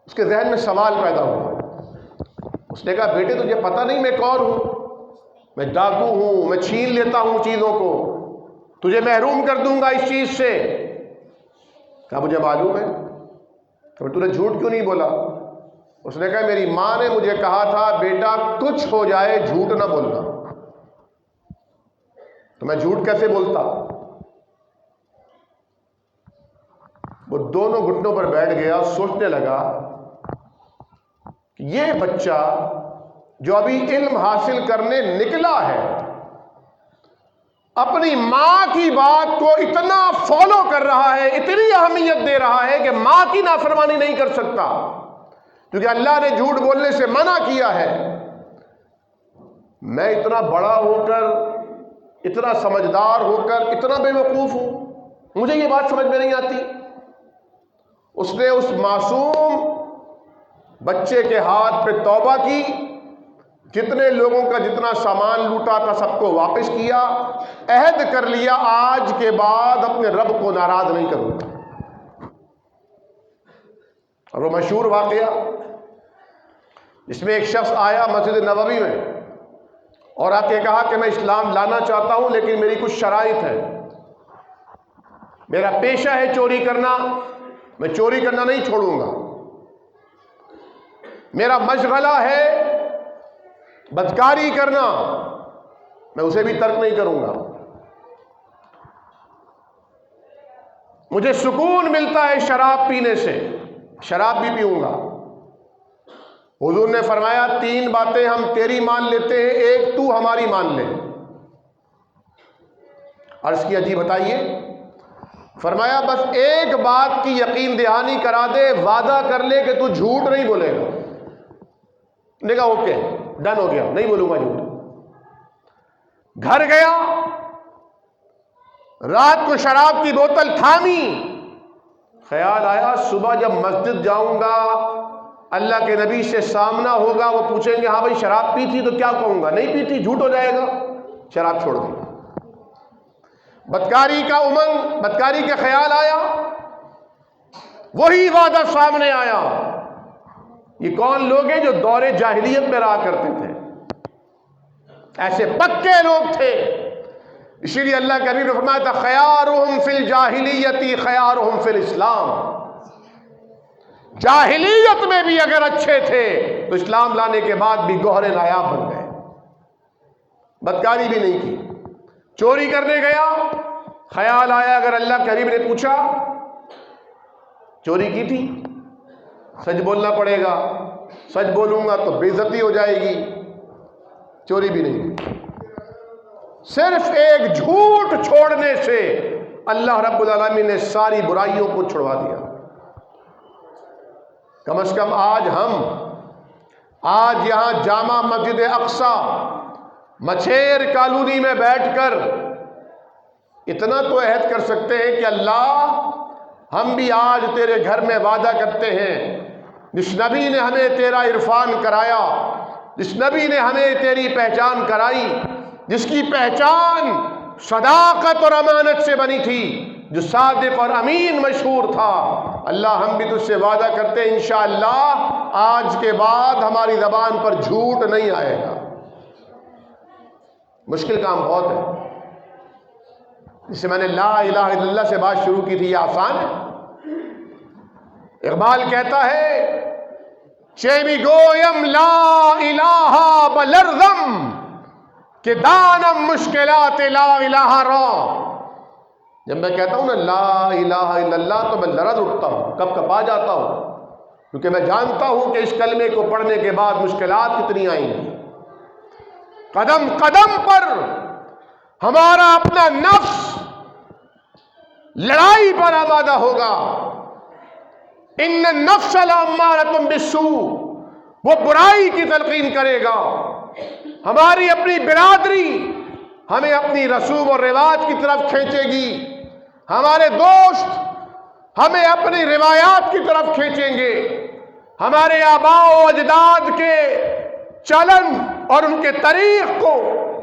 اس کے ذہن میں سوال پیدا ہوا، اس نے کہا بیٹے تجھے پتہ نہیں میں کون ہوں؟ میں ڈاکو ہوں، میں چھین لیتا ہوں چیزوں کو، تجھے محروم کر دوں گا اس چیز سے۔ کہا مجھے معلوم ہے، تو نے جھوٹ کیوں نہیں بولا؟ اس نے کہا میری ماں نے مجھے کہا تھا بیٹا کچھ ہو جائے جھوٹ نہ بولنا، تو میں جھوٹ کیسے بولتا؟ وہ دونوں گھٹنوں پر بیٹھ گیا، سوچنے لگا کہ یہ بچہ جو ابھی علم حاصل کرنے نکلا ہے اپنی ماں کی بات کو اتنا فالو کر رہا ہے، اتنی اہمیت دے رہا ہے کہ ماں کی نافرمانی نہیں کر سکتا، کیونکہ اللہ نے جھوٹ بولنے سے منع کیا ہے۔ میں اتنا بڑا ہو کر، اتنا سمجھدار ہو کر اتنا بے وقوف ہوں، مجھے یہ بات سمجھ میں نہیں آتی۔ اس نے اس معصوم بچے کے ہاتھ پہ توبہ کی، جتنے لوگوں کا جتنا سامان لوٹا تھا سب کو واپس کیا، عہد کر لیا آج کے بعد اپنے رب کو ناراض نہیں کروں گا۔ اور وہ مشہور واقعہ جس میں ایک شخص آیا مسجد نبوی میں اور آ کے کہا کہ میں اسلام لانا چاہتا ہوں لیکن میری کچھ شرائط ہے، میرا پیشہ ہے چوری کرنا، میں چوری کرنا نہیں چھوڑوں گا، میرا مشغلہ ہے بدکاری کرنا، میں اسے بھی ترک نہیں کروں گا، مجھے سکون ملتا ہے شراب پینے سے، شراب بھی پیوں گا۔ حضور نے فرمایا 3 باتیں ہم تیری مان لیتے ہیں، ایک تو ہماری مان لے۔ عرض کیا جی بتائیے؟ فرمایا بس ایک بات کی یقین دہانی کرا دے، وعدہ کر لے کہ تو جھوٹ نہیں بولے گا۔ نے کہا اوکے ڈن ہو گیا، نہیں بولوں گا جھوٹ۔ گھر گیا، رات کو شراب کی بوتل تھامی، خیال آیا صبح جب مسجد جاؤں گا اللہ کے نبی سے سامنا ہوگا، وہ پوچھیں گے ہاں بھائی شراب پی تھی تو کیا کہوں گا؟ نہیں پی تھی، جھوٹ ہو جائے گا، شراب چھوڑ دی۔ بدکاری کا امنگ، بدکاری کا خیال آیا، وہی وعدہ سامنے آیا۔ یہ کون لوگ ہیں جو دور جاہلیت میں رہا کرتے تھے؟ ایسے پکے لوگ تھے، اسی لیے اللہ کے حبیب نے فرمایا تھا خیارہم فی الجاہلیت خیارہم فی الاسلام۔ جاہلیت میں بھی اگر اچھے تھے تو اسلام لانے کے بعد بھی گوہر نایاب بن گئے۔ بدکاری بھی نہیں کی، چوری کرنے گیا، خیال آیا اگر اللہ کے حبیب نے پوچھا چوری کی تھی، سچ بولنا پڑے گا، سچ بولوں گا تو بے عزتی ہو جائے گی، چوری بھی نہیں کی۔ صرف ایک جھوٹ چھوڑنے سے اللہ رب العالمین نے ساری برائیوں کو چھڑوا دیا۔ کم از کم آج یہاں جامع مسجد اقصی مچھیر کالونی میں بیٹھ کر اتنا تو عہد کر سکتے ہیں کہ اللہ ہم بھی آج تیرے گھر میں وعدہ کرتے ہیں، جس نبی نے ہمیں تیرا عرفان کرایا، جس نبی نے ہمیں تیری پہچان کرائی، جس کی پہچان صداقت اور امانت سے بنی تھی، جو صادق اور امین مشہور تھا، اللہ ہم بھی تجھ سے وعدہ کرتے ہیں انشاءاللہ آج کے بعد ہماری زبان پر جھوٹ نہیں آئے گا۔ مشکل کام بہت ہے، جسے میں نے لا الہ الا اللہ سے بات شروع کی تھی، یہ آسان ہے۔ اقبال کہتا ہے چیمی گویم لا الہ بلرزم کہ دانم مشکلات لا الہ را۔ جب میں کہتا ہوں نا لا الہ الا اللہ تو میں لرز اٹھتا ہوں، کب کپا جاتا ہوں، کیونکہ میں جانتا ہوں کہ اس کلمے کو پڑھنے کے بعد مشکلات کتنی آئیں گی۔ قدم قدم پر ہمارا اپنا نفس لڑائی پر آمادہ ہوگا۔ ان النفس لامارۃ بالسوء، وہ برائی کی تلقین کرے گا۔ ہماری اپنی برادری ہمیں اپنی رسوم اور رواج کی طرف کھینچے گی، ہمارے دوست ہمیں اپنی روایات کی طرف کھینچیں گے، ہمارے آباء و اجداد کے چلن اور ان کے طریق کو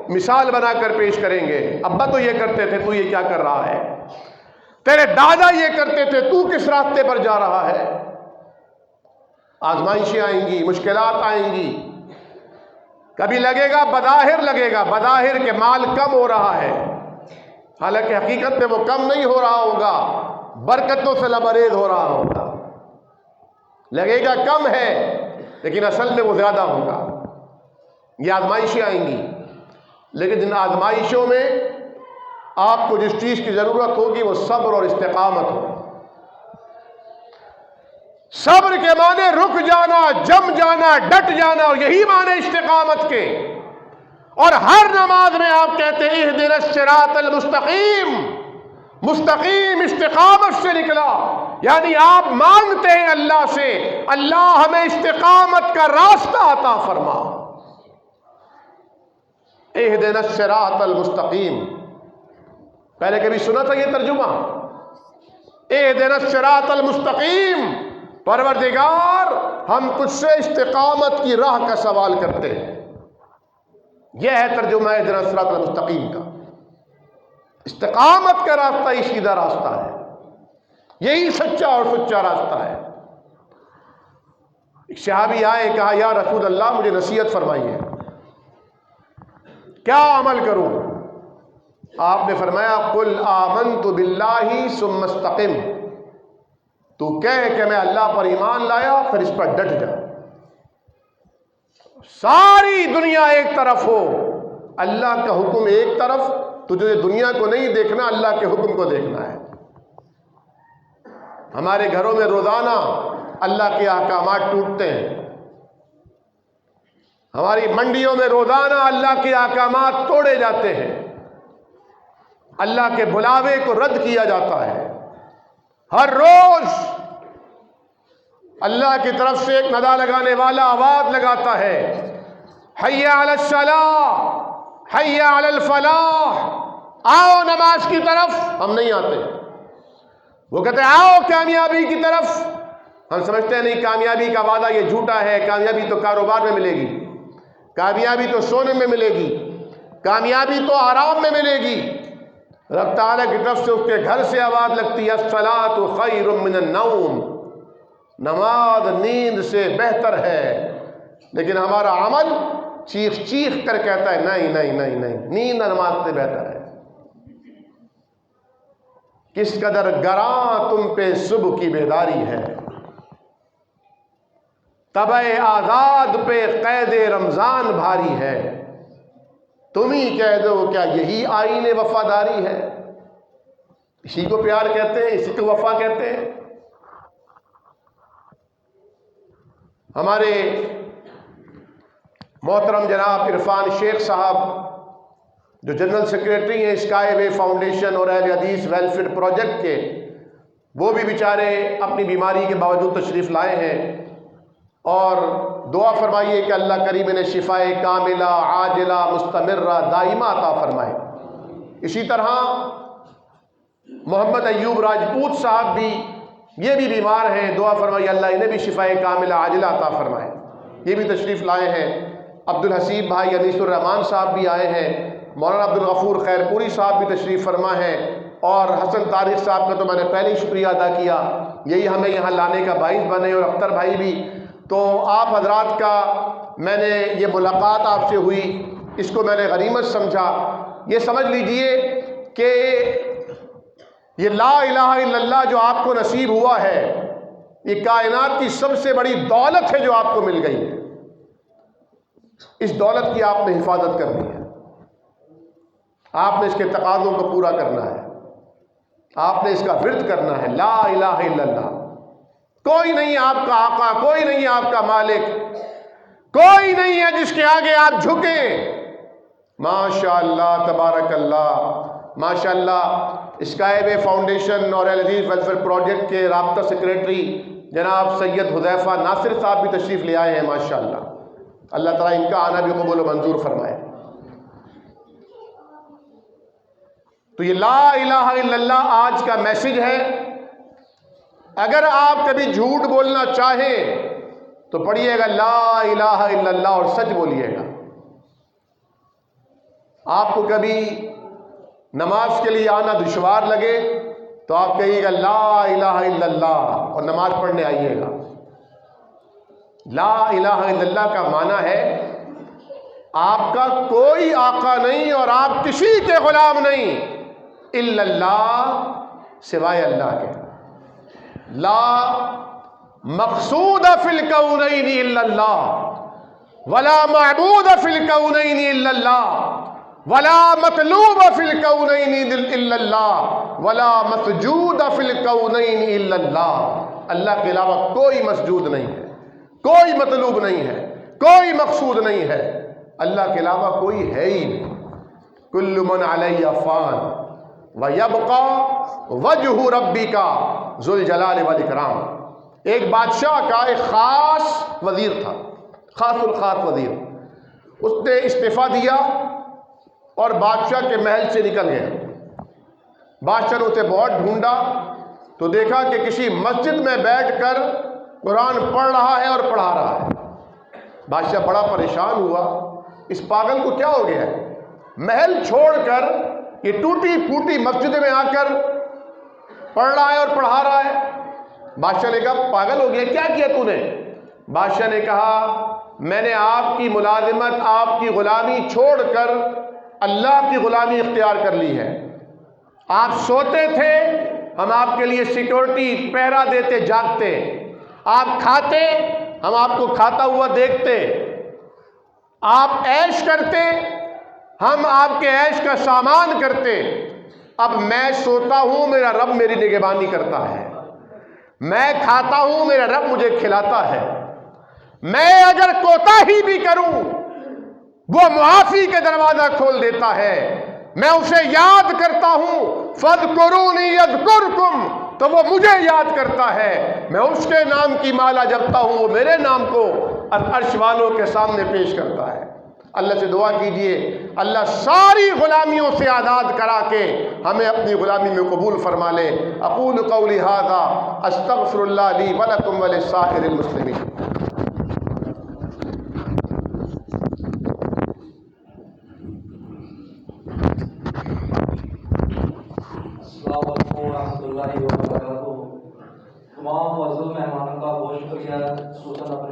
مثال بنا کر پیش کریں گے۔ ابا تو یہ کرتے تھے، تو یہ کیا کر رہا ہے؟ تیرے دادا یہ کرتے تھے، تو کس راستے پر جا رہا ہے؟ آزمائشیں آئیں گی، مشکلات آئیں گی، کبھی لگے گا بظاہر کہ مال کم ہو رہا ہے، حالانکہ حقیقت میں وہ کم نہیں ہو رہا ہوگا، برکتوں سے لبریز ہو رہا ہوگا۔ لگے گا کم ہے لیکن اصل میں وہ زیادہ ہوگا۔ یہ آزمائشیں آئیں گی، لیکن جن آزمائشوں میں آپ کو جس چیز کی ضرورت ہوگی وہ صبر اور استقامت ہو۔ صبر کے معنی رک جانا، جم جانا، ڈٹ جانا، اور یہی معنی استقامت کے۔ اور ہر نماز میں آپ کہتے ہیں اہدنا الصراط المستقیم، مستقیم استقامت سے نکلا، یعنی آپ مانگتے ہیں اللہ سے، اللہ ہمیں استقامت کا راستہ عطا فرما۔ اہدنا الصراط المستقیم، پہلے کبھی سنا تھا یہ ترجمہ؟ اہدنا الصراط المستقیم، پروردگار ہم تجھ سے استقامت کی راہ کا سوال کرتے ہیں۔ یہ ہے ترجمہ اہدنا الصراط المستقیم کا۔ استقامت کا راستہ ہی سیدھا راستہ ہے، یہی سچا اور سچا راستہ ہے۔ ایک صحابی آئے، کہا یا رسول اللہ مجھے نصیحت فرمائیے، کیا عمل کروں؟ آپ نے فرمایا قل آمنت باللہ ثم استقم، تو کہہ کہ میں اللہ پر ایمان لایا پھر اس پر ڈٹ جا۔ ساری دنیا ایک طرف ہو، اللہ کا حکم ایک طرف، تجھے دنیا کو نہیں دیکھنا، اللہ کے حکم کو دیکھنا ہے۔ ہمارے گھروں میں روزانہ اللہ کے احکامات ٹوٹتے ہیں، ہماری منڈیوں میں روزانہ اللہ کے احکامات توڑے جاتے ہیں، اللہ کے بلاوے کو رد کیا جاتا ہے۔ ہر روز اللہ کی طرف سے ایک ندا لگانے والا آواز لگاتا ہے، حی علی الصلاۃ، حی علی الفلاح، آؤ نماز کی طرف، ہم نہیں آتے۔ وہ کہتے ہیں آؤ کامیابی کی طرف، ہم سمجھتے ہیں نہیں، کامیابی کا وعدہ یہ جھوٹا ہے، کامیابی تو کاروبار میں ملے گی، کامیابی تو سونے میں ملے گی، کامیابی تو آرام میں ملے گی۔ رب تعالیٰ کی طرف سے اس کے گھر سے آواز لگتی ہے الصلاۃ خیر من النوم، نماز نیند سے بہتر ہے۔ لیکن ہمارا عمل چیخ چیخ کر کہتا ہے نہیں نہیں نہیں نہیں، نیند نماز سے بہتر ہے۔ کس قدر گراں تم پہ صبح کی بیداری ہے، طبع آزاد پہ قید رمضان بھاری ہے، تم ہی کہہ دو کیا یہی آئین وفاداری ہے؟ اسی کو پیار کہتے ہیں، اسی کو وفا کہتے ہیں۔ ہمارے محترم جناب عرفان شیخ صاحب جو جنرل سیکریٹری ہیں اسکائی وے فاؤنڈیشن اور اہل حدیث ویلفیئر پروجیکٹ کے، وہ بھی بیچارے اپنی بیماری کے باوجود تشریف لائے ہیں، اور دعا فرمائیے کہ اللہ کریم انہیں شفائے کاملہ عاجلہ مستمرہ دائمہ عطا فرمائے۔ اسی طرح محمد ایوب راجپوت صاحب بھی، یہ بھی بیمار ہیں، دعا فرمائیے اللہ انہیں بھی شفائے کاملہ عاجلہ عطا فرمائے، یہ بھی تشریف لائے ہیں۔ عبدالحسیب بھائی انیس الرحمان صاحب بھی آئے ہیں، مولانا عبدالغفور خیر پوری صاحب بھی تشریف فرما ہیں، اور حسن طارق صاحب کا تو میں نے پہلے ہی شکریہ ادا کیا، یہی ہمیں یہاں لانے کا باعث بنے، اور اختر بھائی بھی۔ تو آپ حضرات کا میں نے یہ ملاقات آپ سے ہوئی، اس کو میں نے غنیمت سمجھا۔ یہ سمجھ لیجئے کہ یہ لا الہ الا اللہ جو آپ کو نصیب ہوا ہے، یہ کائنات کی سب سے بڑی دولت ہے جو آپ کو مل گئی ہے۔ اس دولت کی آپ نے حفاظت کرنی ہے، آپ نے اس کے تقاضوں کو پورا کرنا ہے، آپ نے اس کا ورد کرنا ہے، لا الہ الا اللہ۔ کوئی نہیں آپ کا آقا، کوئی نہیں آپ کا مالک، کوئی نہیں ہے جس کے آگے آپ جھکیں۔ ماشاءاللہ تبارک اللہ، ماشاءاللہ اسکائی وے فاؤنڈیشن اور اہل حدیث ویلفیئر پروجیکٹ کے رابطہ سیکریٹری جناب سید حذیفہ ناصر صاحب بھی تشریف لے آئے ہیں ماشاءاللہ، اللہ تعالیٰ ان کا آنا بھی قبول و منظور فرمائے۔ تو یہ لا الہ الا اللہ آج کا میسج ہے۔ اگر آپ کبھی جھوٹ بولنا چاہیں تو پڑھیے گا لا الہ الا اللہ اور سچ بولیے گا۔ آپ کو کبھی نماز کے لیے آنا دشوار لگے تو آپ کہیے گا لا الہ الا اللہ اور نماز پڑھنے آئیے گا۔ لا الہ الا اللہ کا معنی ہے آپ کا کوئی آقا نہیں اور آپ کسی کے غلام نہیں الا اللہ، سوائے اللہ کے۔ لا مقصود فی الکونین الا اللہ ولا معبود فی الکونین الا اللہ ولا مطلوب فی الکونین الا اللہ ولا مسجود فی الکونین الا اللہ۔ اللہ کے علاوہ کوئی مسجود نہیں ہے، کوئی مطلوب نہیں ہے، کوئی مقصود نہیں ہے، اللہ کے علاوہ کوئی ہے ہی نہیں۔ کل من علیہ فان ویبقى وجہ ربک ذو الجلال والاکرام۔ ایک بادشاہ کا ایک خاص وزیر تھا، خاص الخاص وزیر، اس نے استعفیٰ دیا اور بادشاہ کے محل سے نکل گیا۔ بادشاہ نے اسے بہت ڈھونڈا تو دیکھا کہ کسی مسجد میں بیٹھ کر قرآن پڑھ رہا ہے اور پڑھا رہا ہے۔ بادشاہ بڑا پریشان ہوا، اس پاگل کو کیا ہو گیا ہے، محل چھوڑ کر یہ ٹوٹی پھوٹی مسجد میں آ کر پڑھ رہا ہے اور پڑھا رہا ہے۔ بادشاہ نے کہا پاگل ہو گیا، کیا کیا تو نے؟ بادشاہ نے کہا میں نے آپ کی ملازمت، آپ کی غلامی چھوڑ کر اللہ کی غلامی اختیار کر لی ہے۔ آپ سوتے تھے، ہم آپ کے لیے سیکورٹی پہرا دیتے جاگتے، آپ کھاتے، ہم آپ کو کھاتا ہوا دیکھتے، آپ عیش کرتے، ہم آپ کے عیش کا سامان کرتے۔ اب میں سوتا ہوں، میرا رب میری نگہبانی کرتا ہے، میں کھاتا ہوں، میرا رب مجھے کھلاتا ہے، میں اگر کوتاہی بھی کروں وہ معافی کا دروازہ کھول دیتا ہے، میں اسے یاد کرتا ہوں فاذکرونی اذکرکم، تو وہ مجھے یاد کرتا ہے، میں اس کے نام کی مالا جپتا ہوں، وہ میرے نام کو عرش والوں کے سامنے پیش کرتا ہے۔ اللہ سے دعا کیجئے اللہ ساری غلامیوں سے آزاد کرا کے ہمیں اپنی غلامی میں قبول فرما لے۔ اقول قولی ھذا استغفر اللہ لی ولکم ولسائر المسلمین۔ السلام علیکم ورحمۃ اللہ وبرکاتہ۔ تمام معزز مہمانوں کا بہت شکریہ سلطان